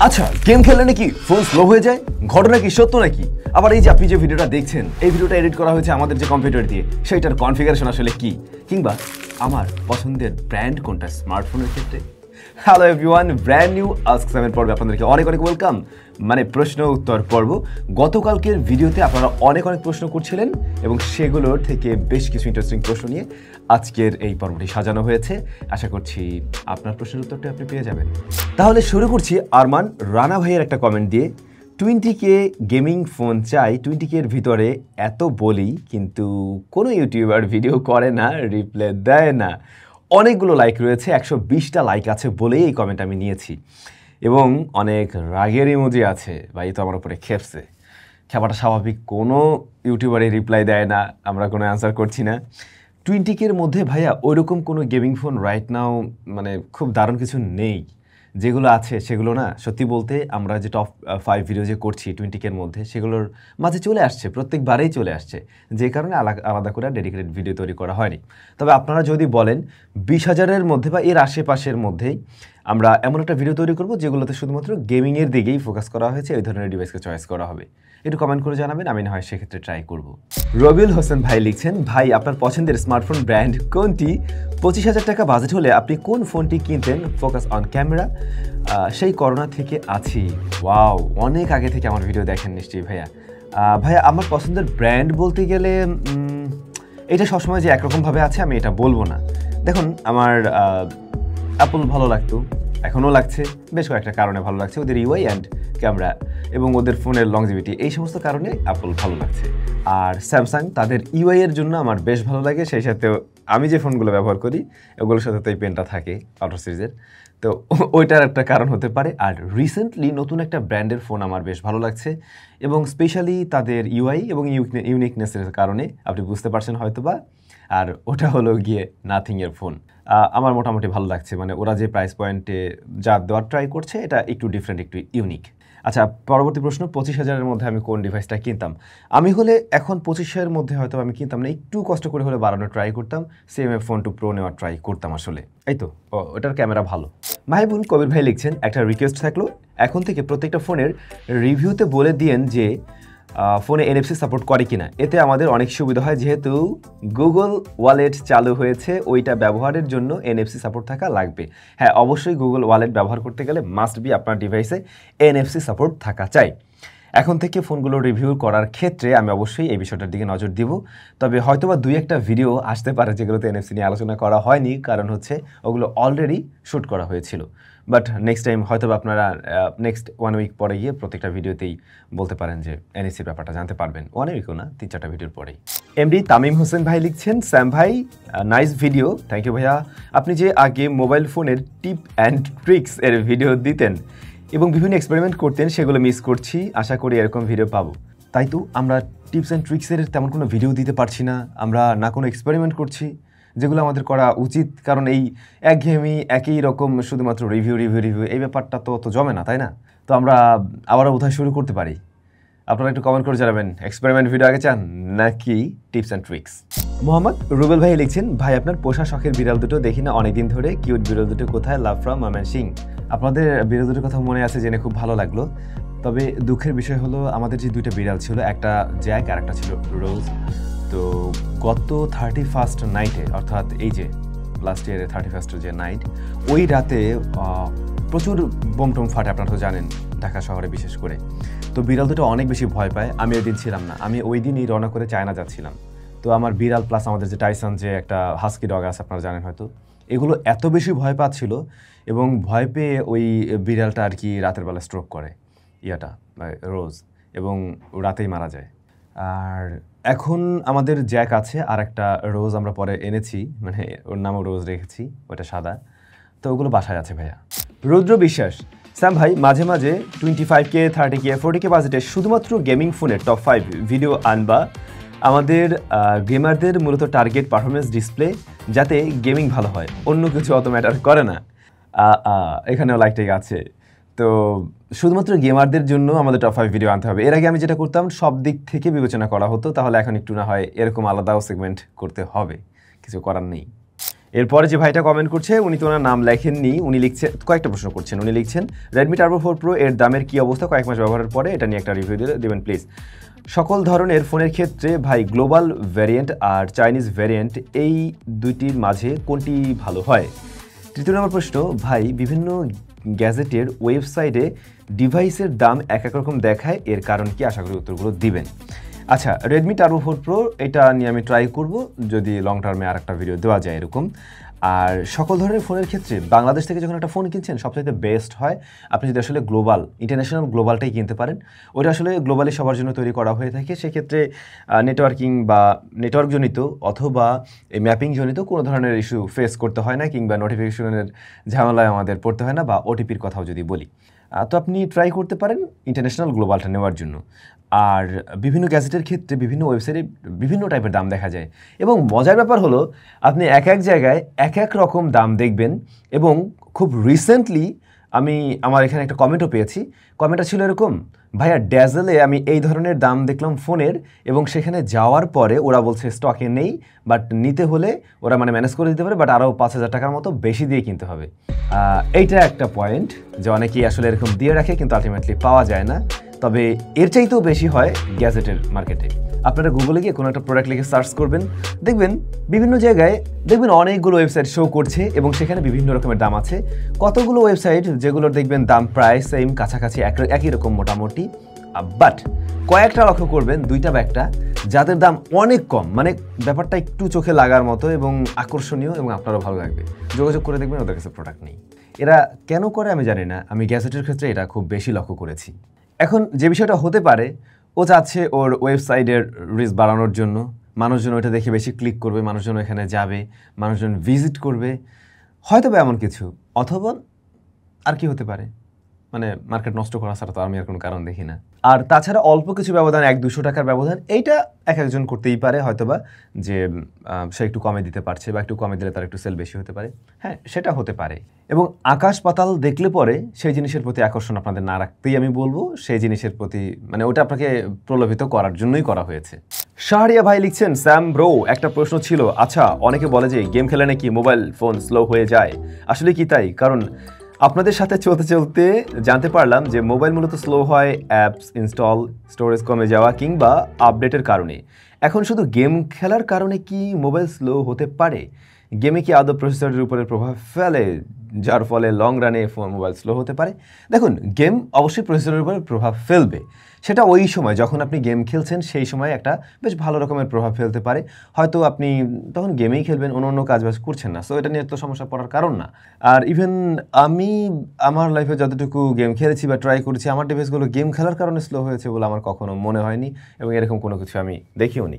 আচ্ছা, গেম খেললে নাকি ফোন স্লো হয়ে যায়, ঘটনা কি সত্য নাকি? আবার এই যে আপনি যে ভিডিওটা দেখছেন, এই ভিডিওটা এডিট করা হয়েছে আমাদের যে কম্পিউটার দিয়ে, সেইটার কনফিগারেশন আসলে কি, কিংবা আমার পছন্দের ব্র্যান্ড কোনটা স্মার্টফোনের ক্ষেত্রে। Hello everyone, brand new ask সামের পর্বে আপনাদেরকে অনেক অনেক ওয়েলকাম। মানে প্রশ্ন উত্তর পর্ব। গতকালকের ভিডিওতে আপনারা অনেক অনেক প্রশ্ন করছিলেন এবং সেগুলোর থেকে বেশ কিছু ইন্টারেস্টিং প্রশ্ন নিয়ে আজকের এই পর্বটি সাজানো হয়েছে। আশা করছি আপনার প্রশ্নের উত্তরটা আপনি পেয়ে যাবেন। তাহলে শুরু করছি আরমান রানা ভাইয়ের একটা কমেন্ট দিয়ে। 20K গেমিং ফোন চাই, 20K এর ভিতরে এত বলি কিন্তু কোনো ইউটিউবার ভিডিও করে না, রিপ্লাই দেয় না। অনেকগুলো লাইক রয়েছে, 120টা লাইক আছে বলেই এই কমেন্ট আমি নিয়েছি এবং অনেক রাগের ইমোজি আছে। ভাই তো আমার উপরে খেপছে, খেপাটা স্বাভাবিক, কোনো ইউটিউবারে রিপ্লাই দেয় না, আমরা কোনো অ্যান্সার করছি না। 20K এর মধ্যে ভাইয়া ওইরকম কোনো গেমিং ফোন রাইট নাও মানে খুব দারুণ কিছু নেই। যেগুলো আছে সেগুলো না, সত্যি বলতে আমরা যে টপ 5 ভিডিও যে করছি 20K এর মধ্যে, সেগুলোর মাঝে চলে আসছে, প্রত্যেকবারেই চলে আসছে, যে কারণে আলাদা করে ডেডিকেটেড ভিডিও তৈরি করা হয়নি। তবে আপনারা যদি বলেন 20,000-এর মধ্যে বা এর আশেপাশের মধ্যেই আমরা এমন একটা ভিডিও তৈরি করব যেগুলোতে শুধুমাত্র গেমিংয়ের দিকেই ফোকাস করা হয়েছে, ওই ধরনের ডিভাইসকে চয়েস করা হবে। একটু কমেন্ট করে জানাবেন, আমি না হয় সেক্ষেত্রে ট্রাই করব। রবিউল হোসেন ভাই লিখছেন, ভাই আপনার পছন্দের স্মার্টফোন ব্র্যান্ড কোনটি? 25,000 টাকা বাজেট হলে আপনি কোন ফোনটি কিনতেন? Focus on camera. সেই করোনা থেকে আছি। ওয়াও, অনেক আগে থেকে আমার ভিডিও দেখেন নিশ্চয়ই ভাইয়া। ভাইয়া আমার পছন্দের ব্র্যান্ড বলতে গেলে এটা সবসময় যে একরকমভাবে আছে আমি এটা বলবো না। দেখুন, আমার অ্যাপল ভালো লাগতো, এখনও লাগছে, বেশ কয়েকটা কারণে ভালো লাগছে। ওদের ইউআই অ্যান্ড ক্যামেরা এবং ওদের ফোনের লংজিভিটি, এই সমস্ত কারণে অ্যাপল ভালো লাগছে। আর স্যামসাং, তাদের ইউআই এর জন্য আমার বেশ ভালো লাগে। সেই সাথে আমি যে ফোনগুলো ব্যবহার করি ওগুলোর সাথে তো এই পেনটা থাকে আল্ট্রা সিরিজের, তো ওইটার একটা কারণ হতে পারে। আর রিসেন্টলি নতুন একটা ব্র্যান্ডের ফোন আমার বেশ ভালো লাগছে এবং স্পেশালি তাদের ইউআই এবং ইউনিকনেসের কারণে, আপনি বুঝতে পারছেন হয়তোবা। আর ওটা হলো গিয়ে নাথিংয়ের ফোন। আমার মোটামুটি ভালো লাগছে, মানে ওরা যে প্রাইস পয়েন্টে যা দেওয়ার ট্রাই করছে এটা একটু ডিফারেন্ট, একটু ইউনিক। আচ্ছা, পরবর্তী প্রশ্ন, 25,000-এর মধ্যে আমি কোন ডিভাইসটা কিনতাম? আমি হলে এখন 25,000-এর মধ্যে হয়তো আমি কিনতাম না, একটু কষ্ট করে হলে বাড়ানোর ট্রাই করতাম, CMF-Phone 2 Pro নেওয়ার ট্রাই করতাম আসলে। এই তো, ওটার ক্যামেরা ভালো। মাহিবুল কবির ভাই লিখছেন, একটা রিকোয়েস্ট থাকলো, এখন থেকে প্রত্যেকটা ফোনের রিভিউতে বলে দিয়েন যে ফোনে NFC সাপোর্ট করে কিনা। এতে আমাদের অনেক সুবিধা হয়, যেহেতু গুগল ওয়ালেট চালু হয়েছে, ওইটা ব্যবহারের জন্য NFC সাপোর্ট থাকা লাগবে। হ্যাঁ, অবশ্যই গুগল ওয়ালেট ব্যবহার করতে গেলে মাস্ট বি আপনার ডিভাইসে NFC সাপোর্ট থাকা চাই। এখন থেকে ফোনগুলো রিভিউ করার ক্ষেত্রে আমি অবশ্যই এই বিষয়টার দিকে নজর দিব। তবে হয়তোবা 2-1টা ভিডিও আসতে পারে যেগুলোতে NFC নিয়ে আলোচনা করা হয়নি, কারণ হচ্ছে ওগুলো অলরেডি শ্যুট করা হয়েছিল। বাট নেক্সট টাইম হয়তোবা আপনারা নেক্সট 1 উইক পরে গিয়ে প্রত্যেকটা ভিডিওতেই বলতে পারেন যে NFCর ব্যাপারটা জানতে পারবেন। 1 উইকও না, 3-4টা ভিডিওর পরেই। এমডি তামিম হোসেন ভাই লিখছেন, স্যাম ভাই নাইস ভিডিও, থ্যাংক ইউ ভাইয়া। আপনি যে আগে মোবাইল ফোনের টিপ অ্যান্ড ট্রিক্স এর ভিডিও দিতেন এবং বিভিন্ন এক্সপেরিমেন্ট করতেন, সেগুলো মিস করছি, আশা করি এরকম ভিডিও পাবো। তাই তো আমরা টিপস অ্যান্ড ট্রিক্সের তেমন কোনো ভিডিও দিতে পারছি না, আমরা না কোনো এক্সপেরিমেন্ট করছি, যেগুলো আমাদের করা উচিত। কারণ এই একঘেয়েমি, একই রকম শুধুমাত্র রিভিউ এই ব্যাপারটা তো জমে না, তাই না? তো আমরা আবারও বোধহয় শুরু করতে পারি। আপনারা একটু কমেন্ট করে জানাবেন, এক্সপেরিমেন্ট ভিডিও আগে চান নাকি tips and tricks? Mohammad Rubel ভাই লিখছেন, ভাই আপনার পোষা শখের বিড়াল দুটো দেখি না অনেকদিন ধরে, কিউট বিড়াল দুটো কোথায়? Love from Mymensingh. আপনাদের বিড়াল দুটোর কথা মনে আছে জেনে খুব ভালো লাগলো। তবে দুঃখের বিষয় হলো, আমাদের যে 2টা বিড়াল ছিল, একটা জ্যাক আর একটা ছিল রোজ। তো গত 31st নাইটে, অর্থাৎ এই যে লাস্ট ইয়ারের 31st যে নাইট, ওই রাতে প্রচুর বোমটোম ফাটে, আপনারা তো জানেন ঢাকা শহরে বিশেষ করে। তো বিড়াল দুটো অনেক বেশি ভয় পায়। আমি ওই দিন ছিলাম না, আমি ওই দিনই রওনা করে চায়না যাচ্ছিলাম। তো আমার বিড়াল প্লাস আমাদের যে টাইসন, যে একটা হাস্কি ডগ আছে আপনারা জানেন হয়তো, এগুলো এত বেশি ভয় পাচ্ছিল এবং ভয় পেয়ে ওই বিড়ালটা আর কি রাতের বেলা স্ট্রোক করে, রোজ, এবং রাতেই মারা যায়। আর এখন আমাদের জ্যাক আছে, আর একটা রোজ আমরা পরে এনেছি, মানে ওর নামও রোজ রেখেছি, ওটা সাদা। তো ওগুলো বাসায় আছে ভাইয়া। রুদ্র বিশ্বাস, স্যাম ভাই মাঝে মাঝে 25K 30K 40K বাজেটে শুধুমাত্র গেমিং ফোনের টপ 5 ভিডিও আনবা। আমাদের গেমারদের মূলত টার্গেট পারফরমেন্স ডিসপ্লে, যাতে গেমিং ভালো হয়, অন্য কিছু অত ম্যাটার করে না। এখানেও লাইকটাই আছে। তো শুধুমাত্র গেমারদের জন্য আমাদের টপ 5 ভিডিও আনতে হবে। এর আগে আমি যেটা করতাম সব দিক থেকে বিবেচনা করা হতো, তাহলে এখন একটু না হয় এরকম আলাদাও সেগমেন্ট করতে হবে, কিছু করার নেই। এরপরে যে ভাইটা কমেন্ট করছে উনি তো ওনার নাম লেখেননি, উনি লিখছে কয়েকটা প্রশ্ন করছেন। উনি লিখছেন Redmi Turbo 4 Pro এর দামের কি অবস্থা, কয়েক মাস ব্যবহারের পরে এটা নিয়ে একটা রিভিউ দেবেন প্লিজ। সকল ধরনের ফোনের ক্ষেত্রে ভাই গ্লোবাল ভ্যারিয়েন্ট আর চাইনিজ ভ্যারিয়েন্ট এই দুইটির মাঝে কোনটি ভালো হয়? তৃতীয় নম্বর প্রশ্ন, ভাই বিভিন্ন গ্যাজেটের ওয়েবসাইটে ডিভাইসের দাম এক এক রকম দেখায়, এর কারণ কি? আশা করি উত্তরগুলো দিবেন। আচ্ছা, Redmi Turbo 4 Pro এটা নিয়ে আমি ট্রাই করব যদি লং টার্মে আর একটা ভিডিও দেওয়া যায় এরকম। আর সকল ধরনের ফোনের ক্ষেত্রে বাংলাদেশ থেকে যখন একটা ফোন কিনছেন সবচাইতে বেস্ট হয় আপনি যদি আসলে গ্লোবাল ইন্টারন্যাশনাল গ্লোবালটাই কিনতে পারেন। ওটা আসলে গ্লোবালি সবার জন্য তৈরি করা হয়ে থাকে। সেক্ষেত্রে নেটওয়ার্কিং বা নেটওয়ার্কজনিত অথবা এই ম্যাপিংজনিত কোনো ধরনের ইস্যু ফেস করতে হয় না, কিংবা নোটিফিকেশনের ঝামেলায় আমাদের পড়তে হয় না, বা ওটিপির কথাও যদি বলি। তো আপনি ট্রাই করতে পারেন ইন্টারন্যাশনাল গ্লোবালটা নেওয়ার জন্য। আর বিভিন্ন গ্যাজেটের ক্ষেত্রে বিভিন্ন ওয়েবসাইটে বিভিন্ন টাইপের দাম দেখা যায়, এবং মজার ব্যাপার হলো আপনি এক এক জায়গায় এক এক রকম দাম দেখবেন। এবং খুব রিসেন্টলি আমার এখানে একটা কমেন্টও পেয়েছি। কমেন্টটা ছিল এরকম, ভাইয়া ড্যাজেলে আমি এই ধরনের দাম দেখলাম ফোনের, এবং সেখানে যাওয়ার পরে ওরা বলছে স্টকে নেই, বাট নিতে হলে ওরা মানে ম্যানেজ করে দিতে পারে, বাট আরও 5,000 টাকার মতো বেশি দিয়ে কিনতে হবে। এইটা একটা পয়েন্ট যে অনেকেই আসলে এরকম দিয়ে রাখে কিন্তু আলটিমেটলি পাওয়া যায় না। তবে এর চাইতেও বেশি হয় গ্যাজেটের মার্কেটে। আপনারা গুগলে গিয়ে কোনো একটা প্রোডাক্ট লিখে সার্চ করবেন, দেখবেন বিভিন্ন জায়গায় দেখবেন অনেকগুলো ওয়েবসাইট শো করছে এবং সেখানে বিভিন্ন রকমের দাম আছে। কতগুলো ওয়েবসাইট যেগুলোর দেখবেন দাম প্রায় সেম, কাছাকাছি একই রকম মোটামুটি, বাট কয়েকটা লক্ষ্য করবেন, দুইটা বা একটা, যাদের দাম অনেক কম, মানে ব্যাপারটা একটু চোখে লাগার মতো এবং আকর্ষণীয়, এবং আপনারও ভালো লাগবে। যোগাযোগ করে দেখবেন ওদের কাছে প্রোডাক্ট নেই। এরা কেন করে আমি জানি না, আমি গ্যাজেটের ক্ষেত্রে এটা খুব বেশি লক্ষ্য করেছি। এখন যে বিষয়টা হতে পারে, ও চাচ্ছে ওর ওয়েবসাইটের রিচ বাড়ানোর জন্য, মানুষজন ওইটা দেখে বেশি ক্লিক করবে, মানুষজন এখানে যাবে, মানুষজন ভিজিট করবে, হয়তো বা এমন কিছু। অথবা আর কি হতে পারে, মানে মার্কেট নষ্ট করা ছাড়া তো আমি আর কোনো কারণ দেখি না। আর তাছাড়া অল্প কিছু ব্যবধান, 100-200 টাকার ব্যবধান, এইটা এক একজন করতেই পারে হয়তোবা, যে সে একটু কমে দিতে পারছে, বা একটু কমে দিলে তার একটু সেল বেশি হতে পারে। হ্যাঁ, সেটা হতে পারে। এবং আকাশ পাতাল দেখলে পরে সেই জিনিসের প্রতি আকর্ষণ আপনাদের না রাখতেই আমি বলবো, সেই জিনিসের প্রতি মানে ওটা আপনাকে প্রলোভিত করার জন্যই করা হয়েছে। শাহরিয়া ভাই লিখছেন, স্যাম ব্রো একটা প্রশ্ন ছিল, আচ্ছা অনেকে বলে যে গেম খেলে নাকি মোবাইল ফোন স্লো হয়ে যায়, আসলে কি তাই? কারণ আপনাদের সাথে চলতে চলতে জানতে পারলাম যে মোবাইল মূলত স্লো হয় অ্যাপস ইনস্টল, স্টোরেজ কমে যাওয়া কিংবা আপডেটের কারণে। এখন শুধু গেম খেলার কারণে কি মোবাইল স্লো হতে পারে? গেমে কি আদৌ প্রসেসরের উপরে প্রভাব ফেলে, যার ফলে লং রানে মোবাইল স্লো হতে পারে? দেখুন, গেম অবশ্যই প্রসেসরের উপরে প্রভাব ফেলবে। সেটা ওই সময় যখন আপনি গেম খেলছেন সেই সময় একটা বেশ ভালো রকমের প্রভাব ফেলতে পারে। হয়তো আপনি তখন গেমেই খেলবেন, অন্য কাজবাজ করছেন না, সো এটা নিয়ে তো সমস্যা পড়ার কারণ না। আর ইভেন আমি আমার লাইফে যতটুকু গেম খেলেছি বা ট্রাই করেছি, আমার ডিভাইসগুলো গেম খেলার কারণে স্লো হয়েছে বলে আমার কখনো মনে হয়নি, এবং এরকম কোনো কিছু আমি দেখিও নি।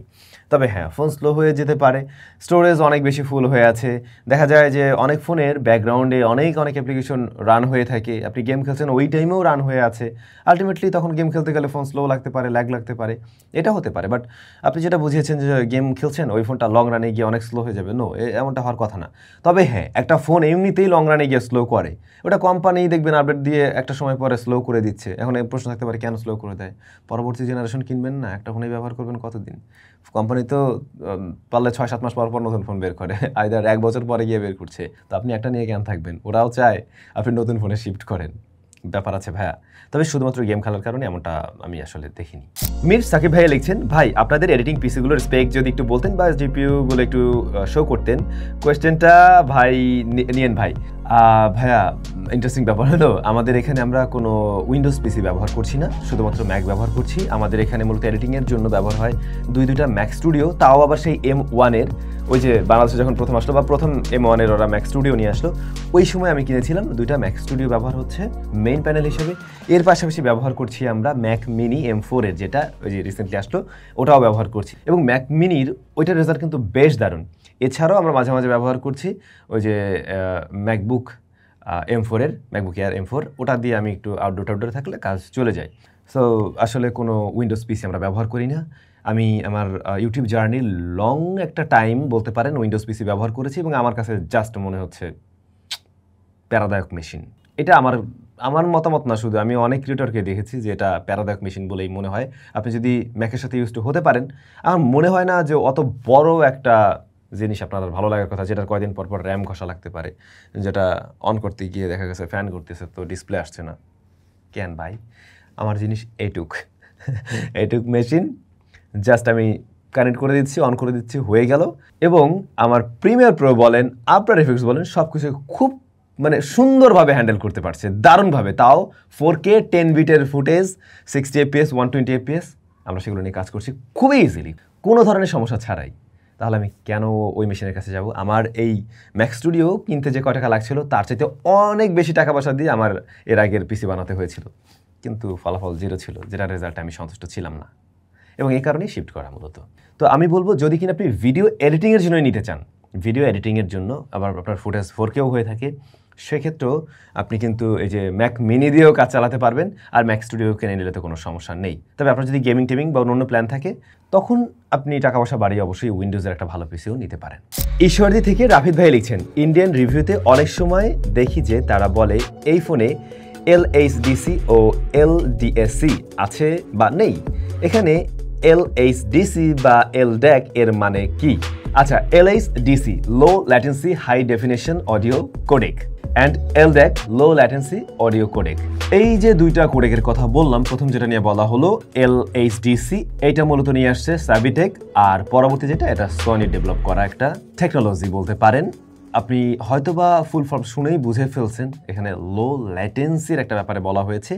তবে হ্যাঁ, ফোন স্লো হয়ে যেতে পারে, স্টোরেজ অনেক বেশি ফুল হয়ে আছে। দেখা যায় যে অনেক ফোনের ব্যাকগ্রাউন্ডে অনেক অ্যাপ্লিকেশন রান হয়ে থাকে, আপনি গেম খেলছেন ওই টাইমেও রান হয়ে আছে, আলটিমেটলি তখন গেম খেলতে গেলে ফোন স্লো লাগতে পারে, ল্যাগ লাগতে পারে, এটা হতে পারে। বাট আপনি যেটা বুঝিয়েছেন যে গেম খেলছেন ওই ফোনটা লং রানে গিয়ে অনেক স্লো হয়ে যাবে, নো, এমনটা হওয়ার কথা না। তবে হ্যাঁ, একটা ফোন এমনিতেই লং রানে গিয়ে স্লো করে, ওটা কোম্পানি দেখবেন আপডেট দিয়ে একটা সময় পরে স্লো করে দিচ্ছে। এখন এই প্রশ্ন থাকতে পারে কেন স্লো করে দেয়? পরবর্তী জেনারেশন কিনবেন না, একটা ফোনেই ব্যবহার করবেন কতদিন? কোম্পানি তো পারলে 6-7 মাস পর নতুন ফোন বের করে, আইদার 1 বছর পরে গিয়ে বের করছে। তো আপনি একটা নিয়ে কেন থাকবেন? ওরাও চায় আপনি নতুন ফোনে শিফট করেন, ব্যাপার আছে ভাইয়া। তবে শুধুমাত্র গেম খেলার কারণে এমনটা আমি আসলে দেখিনি। মির সাকিব ভাইয়া লিখছেন, ভাই আপনাদের এডিটিং পিসিগুলোর স্পেক যদি একটু বলতেন বা জিপিইউগুলো একটু শো করতেন। কোয়েশ্চেনটা ভাই নিয়েন ভাই। ভাইয়া, ইন্টারেস্টিং ব্যাপার হলো, আমাদের এখানে আমরা কোনো উইন্ডোজ পিসি ব্যবহার করছি না, শুধুমাত্র ম্যাক ব্যবহার করছি। আমাদের এখানে মূলত এডিটিংয়ের জন্য ব্যবহার হয় দুইটা ম্যাক স্টুডিও, তাও আবার সেই M1-এর, ওই যে বাংলাদেশে যখন প্রথম আসলো বা প্রথম M1-এর ওরা ম্যাক স্টুডিও নিয়ে আসলো, ওই সময় আমি কিনেছিলাম। দুইটা ম্যাক স্টুডিও ব্যবহার হচ্ছে মেইন প্যানেল হিসেবে। এর পাশাপাশি ব্যবহার করছি আমরা ম্যাক মিনি M4-এর, যেটা ওই যে রিসেন্টলি আসলো, ওটাও ব্যবহার করছি। এবং ম্যাক মিনির ওইটার রেজাল্ট কিন্তু বেশ দারুণ। এছাড়াও আমরা মাঝে মাঝে ব্যবহার করছি ওই যে ম্যাকবুক M4-এর, ম্যাকবুক এয়ার M4, ওটা দিয়ে আমি একটু আউটডোরে থাকলে কাজ চলে যায়। সো আসলে কোনো উইন্ডোজ পিসি আমরা ব্যবহার করি না। আমি আমার ইউটিউব জার্নি লং একটা টাইম বলতে পারেন উইন্ডোজ পিসি ব্যবহার করেছি, এবং আমার কাছে জাস্ট মনে হচ্ছে প্যারাদায়ক মেশিন। এটা আমার মতামত না, শুধু আমি অনেক ক্রিয়েটরকে দেখেছি যে এটা প্যারাদায়ক মেশিন বলেই মনে হয়। আপনি যদি ম্যাকের সাথে ইউজ টু হতে পারেন, আমার মনে হয় না যে অত বড় একটা জিনিস আপনার ভালো লাগার কথা, যেটার কয়দিন পর পর র্যাম ঘষা লাগতে পারে, যেটা অন করতে গিয়ে দেখা গেছে ফ্যান করতেছে তো ডিসপ্লে আসছে না, কেন ভাই আমার জিনিস এইটুক এইটুক মেশিন জাস্ট আমি কানেক্ট করে দিচ্ছি, অন করে দিচ্ছি, হয়ে গেল। এবং আমার প্রিমিয়ার প্রো বলেন, আফটার এফেক্টস বলেন, সব কিছু খুব মানে সুন্দরভাবে হ্যান্ডেল করতে পারছে, দারুণভাবে। তাও 4K 10 বিটের ফুটেজ, 60 FPS 120 FPS আমরা সেগুলো নিয়ে কাজ করছি খুবই ইজিলি, কোনো ধরনের সমস্যা ছাড়াই। তাহলে আমি কেন ওই মেশিনের কাছে যাব? আমার এই ম্যাক স্টুডিও কিনতে যে কয় টাকা লাগছিল তার চাইতে অনেক বেশি টাকা পয়সা দিয়ে আমার এর আগের পিসি বানাতে হয়েছিল, কিন্তু ফলাফল 0 ছিল, যেটার রেজাল্টে আমি সন্তুষ্ট ছিলাম না, এবং এই কারণেই শিফট করা মূলত। তো আমি বলবো, যদি কিনা আপনি ভিডিও এডিটিংয়ের জন্যই নিতে চান, ভিডিও এডিটিংয়ের জন্য আবার আপনার ফুটেজ 4Kও হয়ে থাকে, সেক্ষেত্রেও আপনি কিন্তু এই যে ম্যাক মিনি দিয়েও কাজ চালাতে পারবেন, আর ম্যাক স্টুডিও কিনে নিলে তো কোনো সমস্যা নেই। তবে আপনার যদি গেমিং টেমিং বা অন্য প্ল্যান থাকে, তখন আপনি টাকা পয়সা বাড়িয়ে অবশ্যই উইন্ডোজের একটা ভালো পিসিও নিতে পারেন। ঈশ্বরদী থেকে রাফিদ ভাই লিখছেন, ইন্ডিয়ান রিভিউতে অনেক সময় দেখি যে তারা বলে এই ফোনে LHDC ও LDAC আছে বা নেই। এখানে LHDC বা LDAC এর মানে কি? আচ্ছা, LHDC low latency high definition audio codec and LDAC low latency audio codec. এই যে দুইটা কোডেকের কথা বললাম, প্রথম যেটা নিয়ে বলা হলো LHDC, এইটা মূলত নিয়ে আসছে সাবিটেক, আর পরবর্তী যেটা, এটা সনি ডেভেলপ করা একটা টেকনোলজি বলতে পারেন। আপনি হয়তোবা ফুল ফর্ম শুনেই বুঝে ফেলছেন, এখানে লো ল্যাটেন্সির একটা ব্যাপারে বলা হয়েছে।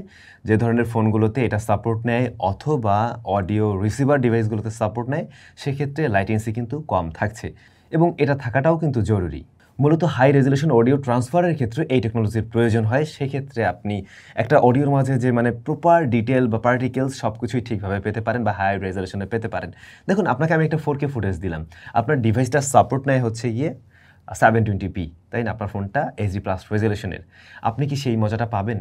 যে ধরনের ফোনগুলোতে এটা সাপোর্ট নেয় অথবা অডিও রিসিভার ডিভাইসগুলোতে সাপোর্ট নেয়, সেক্ষেত্রে ল্যাটেন্সি কিন্তু কম থাকছে, এবং এটা থাকাটাও কিন্তু জরুরি। মূলত হাই রেজলিউশন অডিও ট্রান্সফারের ক্ষেত্রে এই টেকনোলজির প্রয়োজন হয়। সেক্ষেত্রে আপনি একটা অডিওর মাঝে যে মানে প্রপার ডিটেল বা পার্টিকেলস সব কিছুই ঠিকভাবে পেতে পারেন বা হাই রেজলিউশনে পেতে পারেন। দেখুন, আপনাকে আমি একটা 4K ফুটেজ দিলাম, আপনার ডিভাইসটা সাপোর্ট নেয় হচ্ছে গিয়ে 720p, তাই না? আপনার ফোনটা HD+ রেজলিউশনের, আপনি কি সেই মজাটা পাবেন?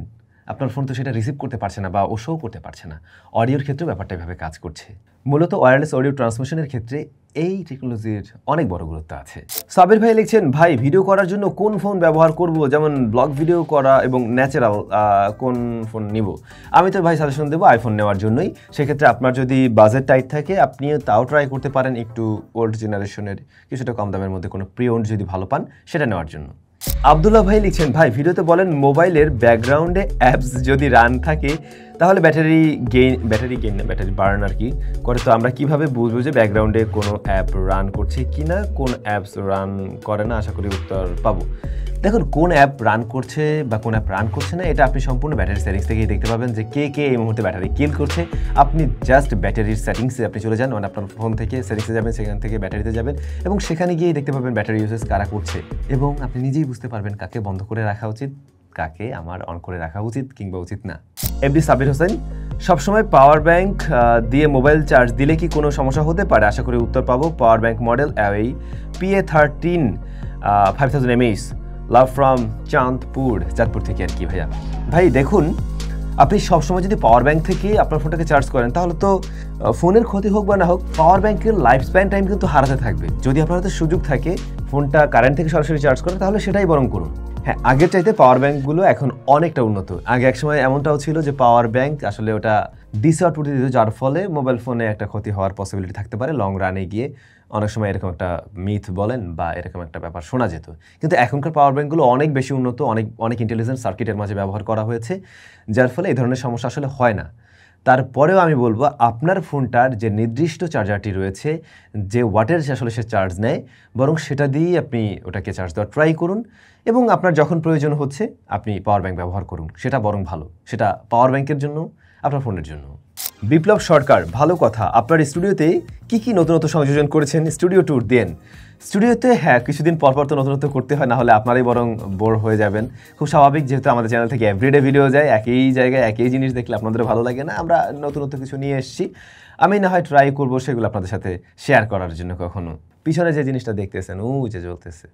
আপনার ফোন তো সেটা রিসিভ করতে পারছে না বা ও শো করতে পারছে না। অডিওর ক্ষেত্রে ব্যাপারটা এভাবে কাজ করছে। মূলত ওয়্যারলেস অডিও ট্রান্সমিশনের ক্ষেত্রে এই টেকনোলজির অনেক বড় গুরুত্ব আছে। সাবির ভাই লিখছেন, ভাই ভিডিও করার জন্য কোন ফোন ব্যবহার করব, যেমন ব্লগ ভিডিও করা এবং ন্যাচারাল, কোন ফোন নিব? আমি তো ভাই সাজেশন দেবো আইফোন নেওয়ার জন্যই। সেক্ষেত্রে আপনার যদি বাজেট টাইট থাকে, আপনি তাও ট্রাই করতে পারেন একটু ওল্ড জেনারেশনের, কিছুটা কম দামের মধ্যে কোনো প্রি ওন্ড যদি ভালো পান, সেটা নেওয়ার জন্য। আব্দুল্লাহ ভাই লিখছেন, ভাই ভিডিওতে বলেন মোবাইলের ব্যাকগ্রাউন্ডে অ্যাপস যদি রান থাকে তাহলে ব্যাটারি বার্ন আর কি করে, তো আমরা কিভাবে বুঝবো যে ব্যাকগ্রাউন্ডে কোনো অ্যাপ রান করছে কিনা, কোন অ্যাপস রান করে না? আশা করি উত্তর পাবো। দেখুন, কোন অ্যাপ রান করছে বা কোন অ্যাপ রান করছে না, এটা আপনি সম্পূর্ণ ব্যাটারি সেটিংস থেকেই দেখতে পাবেন যে কে এই মুহূর্তে ব্যাটারি কিল করছে। আপনি জাস্ট ব্যাটারির সেটিংসে আপনি চলে যান, মানে আপনার ফোন থেকে সেটিংসে যাবেন, সেখান থেকে ব্যাটারিতে যাবেন, এবং সেখানে গিয়েই দেখতে পাবেন ব্যাটারি ইউজেস কারা করছে, এবং আপনি নিজেই বুঝতে পারবেন কাকে বন্ধ করে রাখা উচিত, কাকে আমার অন করে রাখা উচিত কিংবা উচিত না। এমডি সাবির হোসেন, সবসময় পাওয়ার ব্যাংক দিয়ে মোবাইল চার্জ দিলে কি কোনো সমস্যা হতে পারে? আশা করি উত্তর পাবো। পাওয়ার ব্যাংক মডেল এই PA13 5000 mAh, love from Chandpur থেকে আর কি। ভাই দেখুন, আপনি সবসময় যদি পাওয়ার ব্যাংক থেকে আপনার ফোনটাকে চার্জ করেন, তাহলে তো ফোনের ক্ষতি হোক বা না হোক, পাওয়ার ব্যাংকের লাইফ স্প্যান টাইম কিন্তু হারাতে থাকবে। যদি আপনার হাতে সুযোগ থাকে ফোনটা কারেন্ট থেকে সরাসরি চার্জ করেন, তাহলে সেটাই বরং করুন। হ্যাঁ, আগের চাইতে পাওয়ার ব্যাংকগুলো এখন অনেকটা উন্নত। আগে এক সময় এমনটাও ছিল যে পাওয়ার ব্যাংক আসলে ওটা ডিসি আউটপুট দিত, যার ফলে মোবাইল ফোনে একটা ক্ষতি হওয়ার পসিবিলিটি থাকতে পারে লং রানে গিয়ে। অনেক সময় এরকম একটা মিথ বলেন বা এরকম একটা ব্যাপার শোনা যেত। কিন্তু এখনকার পাওয়ার ব্যাংকগুলো অনেক বেশি উন্নত, অনেক ইন্টেলিজেন্ট সার্কিটের মাঝে ব্যবহার করা হয়েছে, যার ফলে এই ধরনের সমস্যা আসলে হয় না। তারপরেও আমি বলবো, আপনার ফোনটার যে নির্দিষ্ট চার্জারটি রয়েছে, যে ওয়াটের আসলে সে চার্জ নেয়, বরং সেটা দিয়েই আপনি ওটাকে চার্জ দেওয়ার ট্রাই করুন, এবং আপনার যখন প্রয়োজন হচ্ছে আপনি পাওয়ার ব্যাংক ব্যবহার করুন, সেটা বরং ভালো। সেটা পাওয়ার ব্যাংকের জন্য, আপনার ফোনের জন্য। বিপ্লব সরকার, ভালো কথা। আপনার স্টুডিওতে কি নতুনত্ব সংযোজন করেছেন? স্টুডিও ট্যুর দেন। স্টুডিওতে হ্যাঁ, কিছুদিন পরপর তো নতুনত্ব করতে হয়, না হলে আপনারাই বরং বোর হয়ে যাবেন। খুব স্বাভাবিক, যেহেতু আমাদের চ্যানেল থেকে এভরিডে ভিডিও যায়, একই জায়গায় একই জিনিস দেখলে আপনাদের ভালো লাগে না। আমরা নতুনত্ব কিছু নিয়ে এসেছি, আমি না হয় ট্রাই করবো সেগুলো আপনাদের সাথে শেয়ার করার জন্য। কখনো পিছনে যে জিনিসটা দেখতেছেন যে জ্বলতেছে,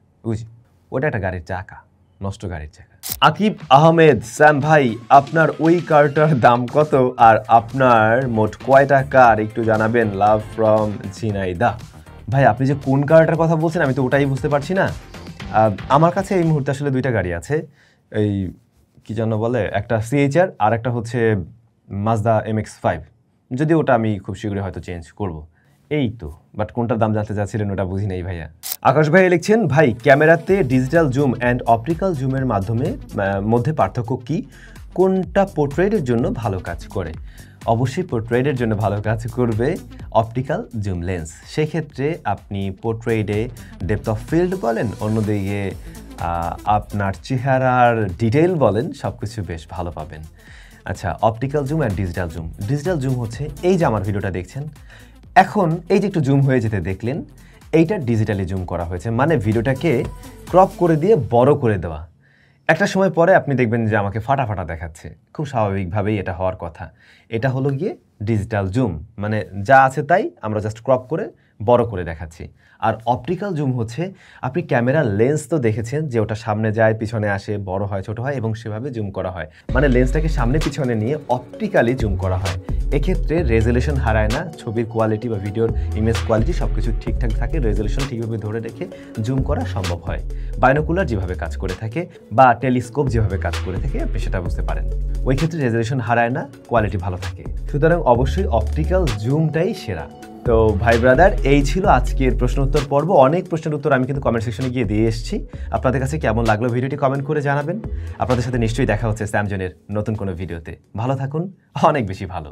ওটা একটা গাড়ির চাকা, নষ্ট গাড়ির চাকা। আকিব আহমেদ, স্যাম ভাই আপনার ওই কারটার দাম কত আর আপনার মোট কয়টা কার একটু জানাবেন? Love from Jhenaidah. ভাই আপনি যে কোন কারটার কথা বলছেন আমি তো ওটাই বুঝতে পারছি না। আমার কাছে এই মুহূর্তে আসলে দুইটা গাড়ি আছে, এই কি যেন বলে, একটা CHR আর একটা হচ্ছে মাজদা MX-5, যদি ওটা আমি খুব শীঘ্রই হয়তো চেঞ্জ করব। এই তো, বাট কোনটার দাম জানতে চাচ্ছিলেন ওটা বুঝি নাই ভাইয়া। আকাশ ভাই লিখছেন, ভাই ক্যামেরাতে ডিজিটাল জুম অ্যান্ড অপটিক্যাল জুমের মধ্যে পার্থক্য কি, কোনটা পোর্ট্রেটের জন্য ভালো কাজ করে? অবশ্যই পোর্ট্রেটের জন্য ভালো কাজ করবে অপটিক্যাল জুম লেন্স। সেক্ষেত্রে আপনি পোর্ট্রেটে ডেপথ অফ ফিল্ড বলেন, অন্যদিকে আপনার চেহারার ডিটেইল বলেন, সব কিছু বেশ ভালো পাবেন। আচ্ছা, optical zoom and digital zoom. Digital zoom হচ্ছে এই যে আমার ভিডিওটা দেখছেন, এখন এই যে একটু জুম হয়ে যেতে দেখলেন, এইটা ডিজিটালি জুম করা হয়েছে, মানে ভিডিওটাকে ক্রপ করে দিয়ে বড় করে দেওয়া। একটা সময় পরে আপনি দেখবেন যে আমাকে ফাটা ফাটা দেখাচ্ছে, খুব স্বাভাবিকভাবেই এটা হওয়ার কথা। এটা হলো গিয়ে ডিজিটাল জুম, মানে যা আছে তাই আমরা জাস্ট ক্রপ করে বড় করে দেখাচ্ছি। আর অপটিক্যাল জুম হচ্ছে, আপনি ক্যামেরার লেন্স তো দেখেছেন যে ওটা সামনে যায়, পিছনে আসে, বড় হয়, ছোট হয়, এবং সেভাবে জুম করা হয়, মানে লেন্সটাকে সামনে পিছনে নিয়ে অপটিক্যালি জুম করা হয়। এক্ষেত্রে রেজলিউশন হারায় না, ছবির কোয়ালিটি বা ভিডিওর ইমেজ কোয়ালিটি সব কিছু ঠিকঠাক থাকে, রেজলিউশন ঠিকভাবে ধরে রেখে জুম করা সম্ভব হয়। বাইনোকুলার যেভাবে কাজ করে থাকে বা টেলিস্কোপ যেভাবে কাজ করে থাকে আপনি সেটা বুঝতে পারেন, ওই ক্ষেত্রে রেজলিউশন হারায় না, কোয়ালিটি ভালো থাকে। সুতরাং অবশ্যই অপটিক্যাল জুমটাই সেরা। তো ভাই ব্রাদার, এই ছিল আজকের প্রশ্ন উত্তর পর্ব। অনেক প্রশ্নের উত্তর আমি কিন্তু কমেন্ট সেকশনে গিয়ে দিয়ে এসেছি। আপনাদের কাছে কেমন লাগলো ভিডিওটি কমেন্ট করে জানাবেন। আপনাদের সাথে নিশ্চয়ই দেখা হচ্ছে স্যামজনের নতুন কোনো ভিডিওতে। ভালো থাকুন, অনেক বেশি ভালো।